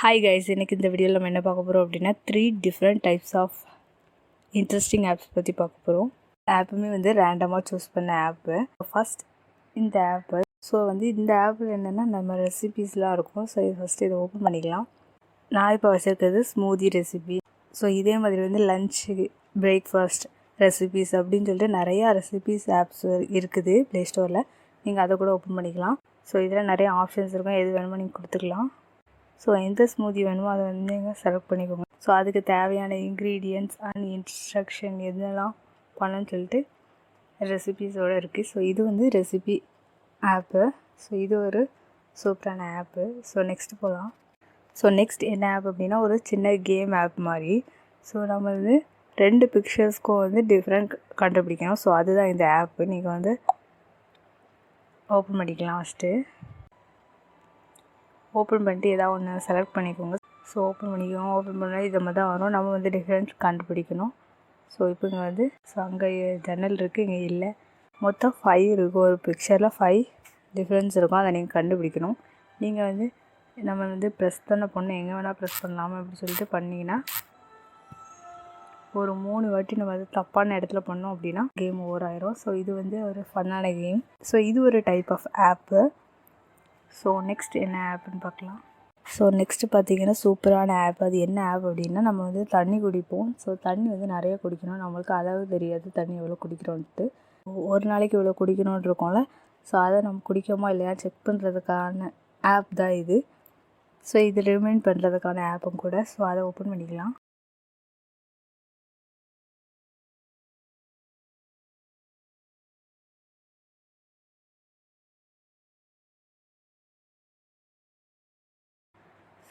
Hi guys, இன்றைக்கி இந்த வீடியோவில் நம்ம என்ன பார்க்க போகிறோம் அப்படின்னா 3 different types of interesting apps பற்றி பார்க்க போகிறோம். ஆப்புமே ரேண்டமாக சூஸ் பண்ண ஆப்பு. ஃபஸ்ட் இந்த ஆப்பு. ஸோ இந்த ஆப்பில் என்னென்னா நம்ம ரெசிபீஸ்லாம் இருக்கும். ஸோ இது ஃபஸ்ட்டு இதை ஓப்பன் பண்ணிக்கலாம். நான் இப்போ வச்சுருக்கிறது ஸ்மூதி ரெசிபி. ஸோ இதே மாதிரி லன்ச்சு, பிரேக்ஃபாஸ்ட் ரெசிபீஸ் அப்படின்னு சொல்லிட்டு நிறையா ரெசிபீஸ் ஆப்ஸ் இருக்குது ப்ளே ஸ்டோரில். நீங்கள் அதை கூட ஓப்பன் பண்ணிக்கலாம். ஸோ இதில் நிறைய ஆப்ஷன்ஸ் இருக்கும். எது வேணுமோ நீங்கள் கொடுத்துக்கலாம். ஸோ எந்த ஸ்மூதி வேணுமோ அதை நீங்கள் செலக்ட் பண்ணிக்கோங்க. ஸோ அதுக்கு தேவையான இன்க்ரீடியன்ட்ஸ் அண்ட் இன்ஸ்ட்ரக்ஷன் எதெல்லாம் பண்ணணும்னு சொல்லிட்டு ரெசிபீஸோடு இருக்குது. ஸோ இது ரெசிபி ஆப்பு. ஸோ இது ஒரு சூப்பரான ஆப்பு. ஸோ நெக்ஸ்ட் போகலாம். ஸோ நெக்ஸ்ட் என்ன ஆப் அப்படின்னா ஒரு சின்ன கேம் ஆப் மாதிரி. ஸோ நம்ம 2 பிக்சர்ஸ்க்கும் டிஃப்ரெண்ட் கண்டுபிடிக்கணும். ஸோ அதுதான் இந்த ஆப்பு. நீங்கள் ஓப்பன் பண்ணிக்கலாம். ஃபஸ்ட்டு ஓப்பன் பண்ணிட்டு ஏதாவது ஒன்று செலக்ட் பண்ணிக்கோங்க. ஸோ ஓப்பன் பண்ணிக்கோங்க. ஓப்பன் பண்ணால் இது மாதிரி தான் வரும். நம்ம டிஃப்ரென்ஸ் கண்டுபிடிக்கணும். ஸோ இப்போ இங்கே ஸோ அங்கே ஜன்னல் இருக்குது, இங்கே இல்லை. மொத்தம் 5 இருக்கும். ஒரு பிக்சரில் 5 டிஃப்ரென்ஸ் இருக்கும். அதை நீங்கள் கண்டுபிடிக்கணும். நீங்கள் நம்ம ப்ரெஸ் பண்ண பொண்ணு எங்கே வேணால் ப்ரெஸ் பண்ணலாமா அப்படின்னு சொல்லிட்டு பண்ணிங்கன்னா ஒரு 3 வாட்டி நம்ம தப்பான இடத்துல பண்ணோம் அப்படின்னா கேம் ஓவர் ஆயிரும். ஸோ இது ஒரு ஃபன்னான கேம். ஸோ இது ஒரு type of app. So next என்ன ஆப்புன்னு பார்க்கலாம். ஸோ நெக்ஸ்ட்டு பார்த்திங்கன்னா சூப்பரான ஆப். அது என்ன ஆப் அப்படின்னா நம்ம தண்ணி குடிப்போம். ஸோ தண்ணி நிறைய குடிக்கணும். நம்மளுக்கு அளவு தெரியாது தண்ணி எவ்வளோ குடிக்கிறோன்ட்டு. ஒரு நாளைக்கு இவ்வளோ குடிக்கணும்னு இருக்கோம்ல. ஸோ அதை நம்ம குடிக்கோமா இல்லையா செக் பண்ணுறதுக்கான ஆப் தான் இது. ஸோ இது ரிமைண்ட் பண்ணுறதுக்கான ஆப்பும் கூட. ஸோ அதை ஓப்பன் பண்ணிக்கலாம்.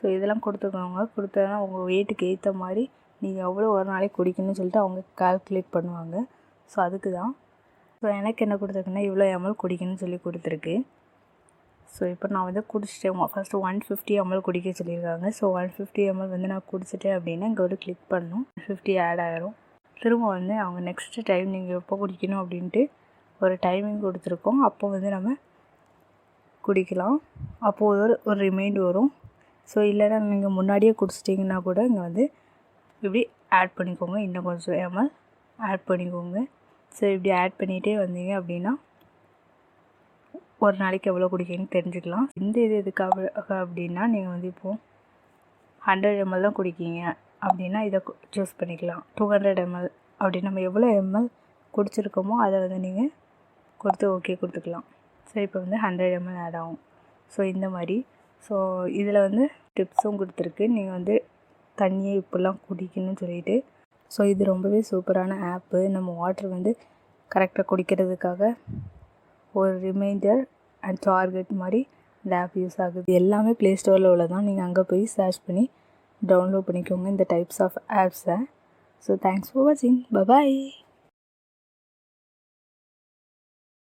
ஸோ இதெல்லாம் கொடுத்துக்கோங்க. கொடுத்தா உங்கள் வெயிட்டுக்கு ஏற்ற மாதிரி நீங்கள் எவ்வளோ ஒரு நாளைக்கு குடிக்கணும்னு சொல்லிட்டு அவங்க கால்குலேட் பண்ணுவாங்க. ஸோ அதுக்கு தான். ஸோ எனக்கு என்ன கொடுத்துருக்குன்னா இவ்வளோ ml குடிக்கணும்னு சொல்லி கொடுத்துருக்கு. ஸோ இப்போ நான் குடிச்சிட்டேன். ஃபஸ்ட்டு 150 ml குடிக்க சொல்லியிருக்காங்க. ஸோ 150 ml நான் குடிச்சிட்டேன் அப்படின்னா இங்கே கிளிக் பண்ணணும். 50 ஆட் ஆகிரும். திரும்ப அவங்க நெக்ஸ்ட்டு டைம் நீங்கள் எப்போ குடிக்கணும் அப்படின்ட்டு ஒரு டைமிங் கொடுத்துருக்கோம். அப்போ நம்ம குடிக்கலாம். அப்போது ஒரு ரிமைண்ட் வரும். ஸோ இல்லைனா நீங்கள் முன்னாடியே குடிச்சிட்டிங்கன்னா கூட இங்கே இப்படி ஆட் பண்ணிக்கோங்க. இன்னும் கொஞ்சம் ml ஆட் பண்ணிக்கோங்க. ஸோ இப்படி ஆட் பண்ணிகிட்டே வந்தீங்க அப்படின்னா ஒரு நாளைக்கு எவ்வளோ குடிக்கணும்னு தெரிஞ்சுக்கலாம். இது எதுக்காக அப்படின்னா நீங்கள் இப்போது 100 ml தான் குடிக்கீங்க அப்படின்னா இதை சூஸ் பண்ணிக்கலாம். 200 ml அப்படி நம்ம எவ்வளோ ml குடிச்சிருக்கோமோ அதை நீங்கள் கொடுத்து ஓகே கொடுத்துக்கலாம். ஸோ இப்போ 100 ml ஆட் ஆகும். ஸோ இந்த மாதிரி. ஸோ இதில் டிப்ஸும் கொடுத்துருக்கு. நீங்கள் தண்ணியை இப்படிலாம் குடிக்கணும்னு சொல்லிட்டு. ஸோ இது ரொம்பவே சூப்பரான ஆப்பு. நம்ம வாட்டர் கரெக்டாக குடிக்கிறதுக்காக ஒரு ரிமைண்டர் அண்ட் டார்கெட் மாதிரி இந்த ஆப் யூஸ் ஆகுது. எல்லாமே ப்ளே ஸ்டோரில் உள்ளதான். நீங்கள் அங்கே போய் சர்ச் பண்ணி டவுன்லோட் பண்ணிக்கோங்க இந்த டைப்ஸ் ஆஃப் ஆப்ஸை. ஸோ தேங்க்ஸ் ஃபார் வாட்சிங். பை.